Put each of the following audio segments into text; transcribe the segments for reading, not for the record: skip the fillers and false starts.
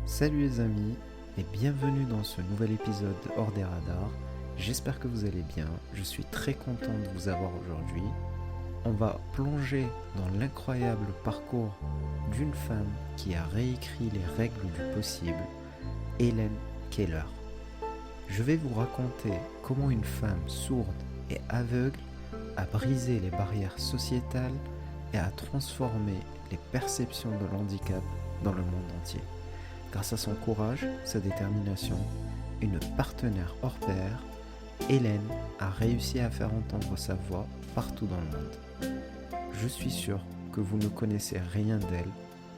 Salut les amis et bienvenue dans ce nouvel épisode de Hors des radars. J'espère que vous allez bien, je suis très content de vous avoir aujourd'hui. On va plonger dans l'incroyable parcours d'une femme qui a réécrit les règles du possible, Helen Keller. Je vais vous raconter comment une femme sourde et aveugle a brisé les barrières sociétales et a transformé les perceptions de l'handicap dans le monde entier. Grâce à son courage, sa détermination, une partenaire hors pair, Helen a réussi à faire entendre sa voix partout dans le monde. Je suis sûr que vous ne connaissez rien d'elle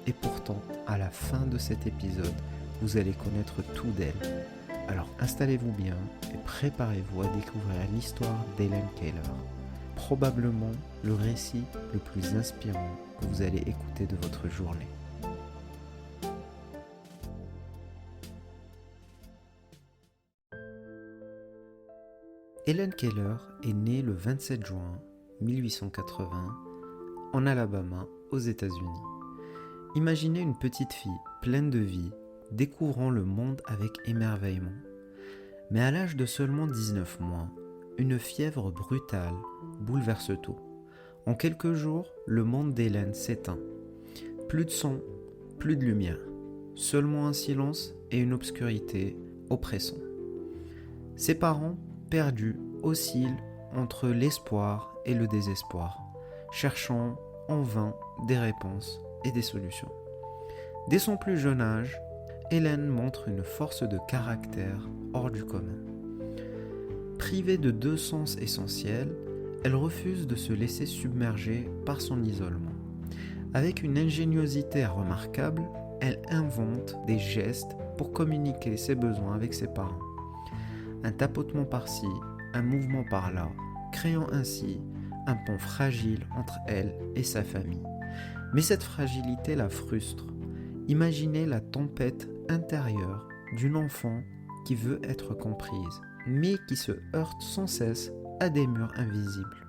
et pourtant, à la fin de cet épisode, vous allez connaître tout d'elle. Alors installez-vous bien et préparez-vous à découvrir l'histoire d'Helen Keller. Probablement le récit le plus inspirant que vous allez écouter de votre journée. Helen Keller est née le 27 juin 1880 en Alabama, aux États-Unis. Imaginez une petite fille pleine de vie, découvrant le monde avec émerveillement. Mais à l'âge de seulement 19 mois, une fièvre brutale bouleverse tout. En quelques jours, le monde d'Helen s'éteint. Plus de son, plus de lumière, seulement un silence et une obscurité oppressante. Ses parents, perdus, oscillent entre l'espoir et le désespoir, cherchant en vain des réponses et des solutions. Dès son plus jeune âge, Helen montre une force de caractère hors du commun. Privée de deux sens essentiels, elle refuse de se laisser submerger par son isolement. Avec une ingéniosité remarquable, elle invente des gestes pour communiquer ses besoins avec ses parents. Un tapotement par-ci, un mouvement par-là, créant ainsi un pont fragile entre elle et sa famille. Mais cette fragilité la frustre. Imaginez la tempête intérieure d'une enfant qui veut être comprise, mais qui se heurte sans cesse à des murs invisibles.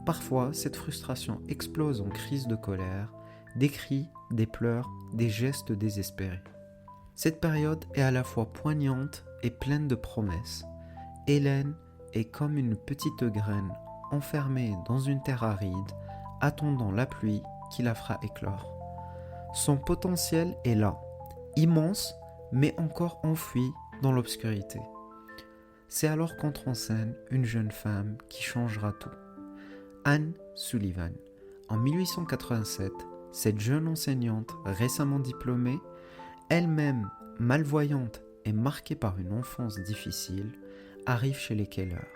Parfois, cette frustration explose en crise de colère, des cris, des pleurs, des gestes désespérés. Cette période est à la fois poignante et pleine de promesses. Helen est comme une petite graine enfermée dans une terre aride, attendant la pluie qui la fera éclore. Son potentiel est là, immense, mais encore enfoui dans l'obscurité. C'est alors qu'entre en scène une jeune femme qui changera tout. Anne Sullivan. En 1887, cette jeune enseignante récemment diplômée, elle-même malvoyante et marquée par une enfance difficile, arrive chez les Keller,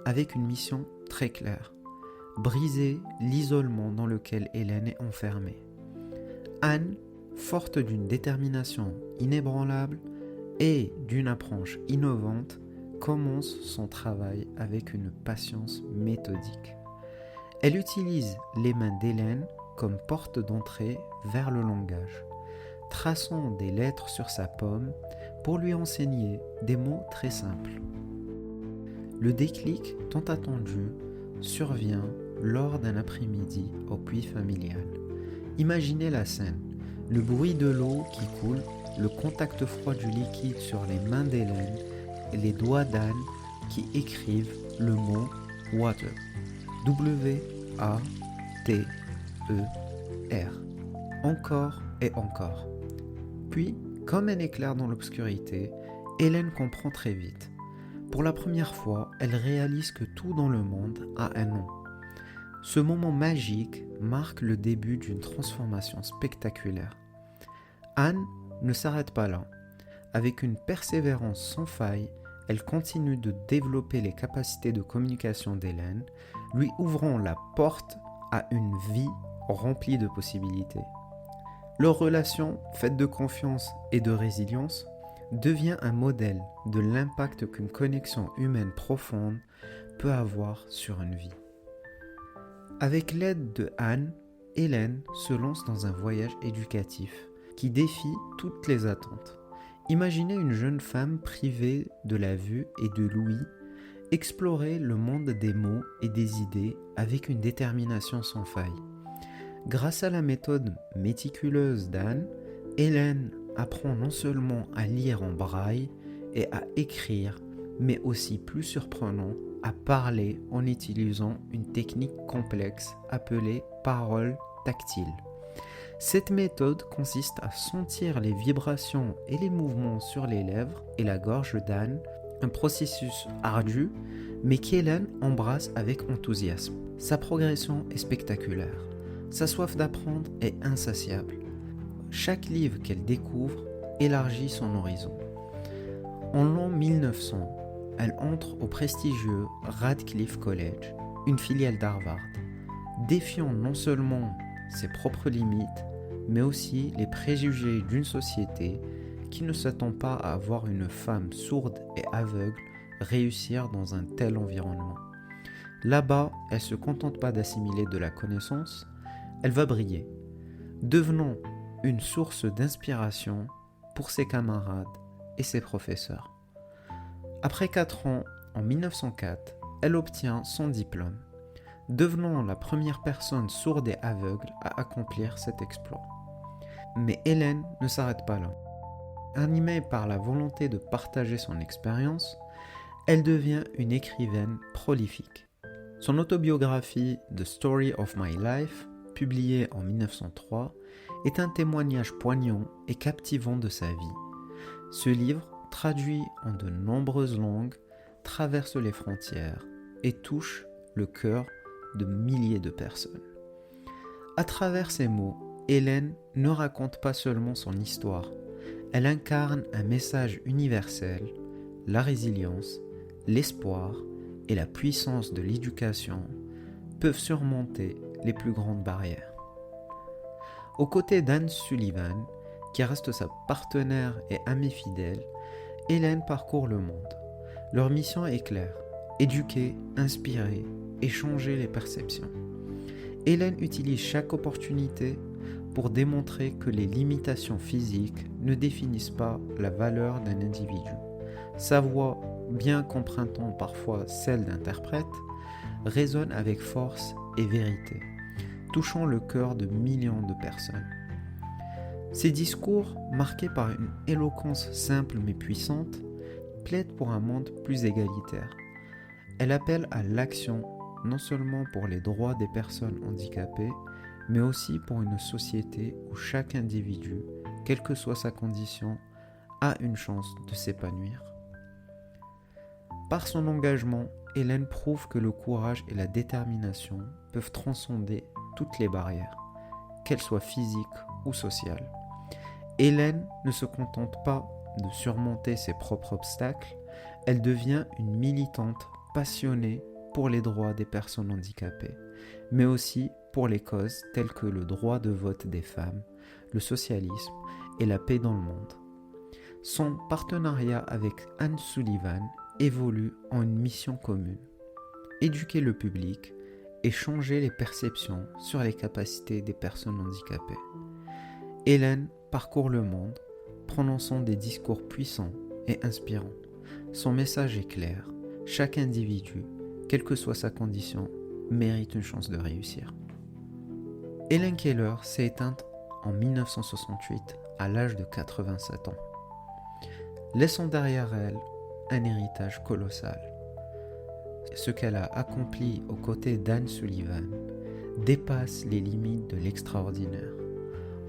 avec une mission très claire, briser l'isolement dans lequel Helen est enfermée. Anne, forte d'une détermination inébranlable et d'une approche innovante, commence son travail avec une patience méthodique. Elle utilise les mains d'Helen comme porte d'entrée vers le langage, traçant des lettres sur sa paume pour lui enseigner des mots très simples. Le déclic tant attendu survient lors d'un après-midi au puits familial. Imaginez la scène, le bruit de l'eau qui coule, le contact froid du liquide sur les mains d'Helen et les doigts d'Anne qui écrivent le mot water. W-A-T-E-R. Encore et encore. Puis, comme un éclair dans l'obscurité, Helen comprend très vite. Pour la première fois, elle réalise que tout dans le monde a un nom. Ce moment magique marque le début d'une transformation spectaculaire. Anne ne s'arrête pas là. Avec une persévérance sans faille, elle continue de développer les capacités de communication d'Helen, lui ouvrant la porte à une vie remplie de possibilités. Leur relation, faite de confiance et de résilience, devient un modèle de l'impact qu'une connexion humaine profonde peut avoir sur une vie. Avec l'aide de Anne, Helen se lance dans un voyage éducatif qui défie toutes les attentes. Imaginez une jeune femme privée de la vue et de l'ouïe explorer le monde des mots et des idées avec une détermination sans faille. Grâce à la méthode méticuleuse d'Anne, Helen apprend non seulement à lire en braille et à écrire, mais aussi plus surprenant, à parler en utilisant une technique complexe appelée parole tactile. Cette méthode consiste à sentir les vibrations et les mouvements sur les lèvres et la gorge d'Anne, un processus ardu, mais qu'Hélène embrasse avec enthousiasme. Sa progression est spectaculaire. Sa soif d'apprendre est insatiable. Chaque livre qu'elle découvre élargit son horizon. En l'an 1900, elle entre au prestigieux Radcliffe College, une filiale d'Harvard, défiant non seulement ses propres limites, mais aussi les préjugés d'une société qui ne s'attend pas à voir une femme sourde et aveugle réussir dans un tel environnement. Là-bas, elle ne se contente pas d'assimiler de la connaissance, elle va briller, devenant une source d'inspiration pour ses camarades et ses professeurs. Après 4 ans, en 1904, elle obtient son diplôme, devenant la première personne sourde et aveugle à accomplir cet exploit. Mais Hélène ne s'arrête pas là. Animée par la volonté de partager son expérience, elle devient une écrivaine prolifique. Son autobiographie The Story of My Life, publiée en 1903, est un témoignage poignant et captivant de sa vie. Ce livre, traduit en de nombreuses langues, traverse les frontières et touche le cœur de milliers de personnes. À travers ces mots, Hélène ne raconte pas seulement son histoire, elle incarne un message universel, la résilience, l'espoir et la puissance de l'éducation peuvent surmonter les plus grandes barrières. Aux côtés d'Anne Sullivan, qui reste sa partenaire et amie fidèle, Hélène parcourt le monde. Leur mission est claire, éduquer, inspirer et changer les perceptions. Hélène utilise chaque opportunité pour démontrer que les limitations physiques ne définissent pas la valeur d'un individu. Sa voix, bien qu'empruntant parfois celle d'interprète, résonne avec force et vérité, touchant le cœur de millions de personnes. Ses discours, marqués par une éloquence simple mais puissante, plaident pour un monde plus égalitaire. Elle appelle à l'action non seulement pour les droits des personnes handicapées, mais aussi pour une société où chaque individu, quelle que soit sa condition, a une chance de s'épanouir. Par son engagement, Hélène prouve que le courage et la détermination peuvent transcender toutes les barrières, qu'elles soient physiques ou sociales. Hélène ne se contente pas de surmonter ses propres obstacles, elle devient une militante passionnée pour les droits des personnes handicapées, mais aussi pour les causes telles que le droit de vote des femmes, le socialisme et la paix dans le monde. Son partenariat avec Anne Sullivan évolue en une mission commune: éduquer le public et changer les perceptions sur les capacités des personnes handicapées. Hélène parcourt le monde, prononçant des discours puissants et inspirants. Son message est clair: chaque individu, quelle que soit sa condition, mérite une chance de réussir. Helen Keller s'est éteinte en 1968 à l'âge de 87 ans, laissant derrière elle un héritage colossal. Ce qu'elle a accompli aux côtés d'Anne Sullivan dépasse les limites de l'extraordinaire.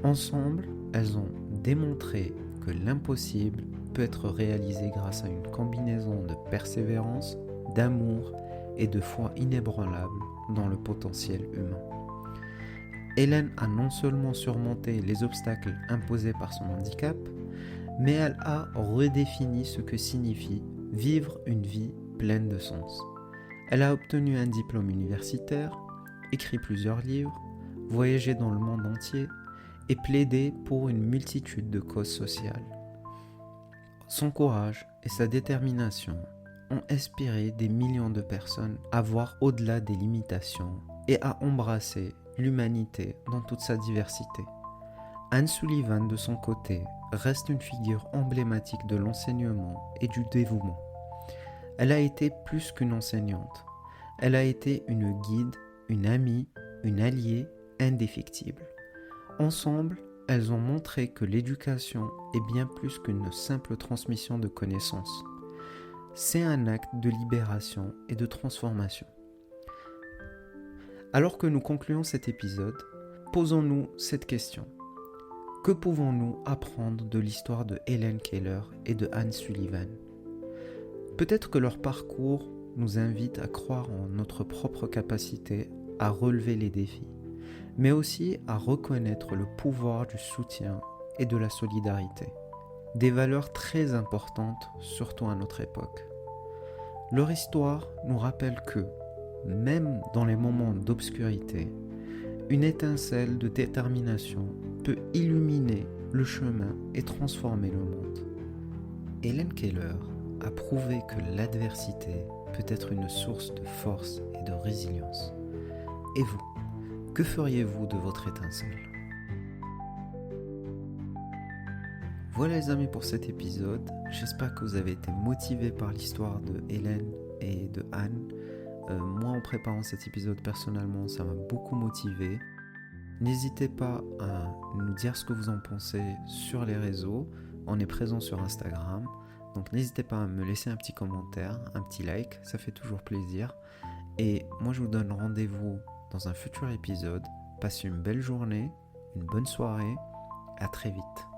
Ensemble, elles ont démontré que l'impossible peut être réalisé grâce à une combinaison de persévérance, d'amour et de foi inébranlable dans le potentiel humain. Hélène a non seulement surmonté les obstacles imposés par son handicap, mais elle a redéfini ce que signifie vivre une vie pleine de sens. Elle a obtenu un diplôme universitaire, écrit plusieurs livres, voyagé dans le monde entier et plaidé pour une multitude de causes sociales. Son courage et sa détermination ont inspiré des millions de personnes à voir au-delà des limitations et à embrasser l'humanité dans toute sa diversité. Anne Sullivan, de son côté, reste une figure emblématique de l'enseignement et du dévouement. Elle a été plus qu'une enseignante. Elle a été une guide, une amie, une alliée indéfectible. Ensemble, elles ont montré que l'éducation est bien plus qu'une simple transmission de connaissances. C'est un acte de libération et de transformation. Alors que nous concluons cet épisode, posons-nous cette question. Que pouvons-nous apprendre de l'histoire de Helen Keller et de Anne Sullivan ? Peut-être que leur parcours nous invite à croire en notre propre capacité à relever les défis, mais aussi à reconnaître le pouvoir du soutien et de la solidarité. Des valeurs très importantes, surtout à notre époque. Leur histoire nous rappelle que, même dans les moments d'obscurité, une étincelle de détermination peut illuminer le chemin et transformer le monde. Helen Keller a prouvé que l'adversité peut être une source de force et de résilience. Et vous, que feriez-vous de votre étincelle ? Voilà les amis pour cet épisode. J'espère que vous avez été motivés par l'histoire de Helen et de Anne. Moi, en préparant cet épisode, personnellement, ça m'a beaucoup motivé. N'hésitez pas à nous dire ce que vous en pensez sur les réseaux. On est présent sur Instagram. Donc n'hésitez pas à me laisser un petit commentaire, un petit like, ça fait toujours plaisir. Et moi, je vous donne rendez-vous dans un futur épisode. Passez une belle journée, une bonne soirée. À très vite.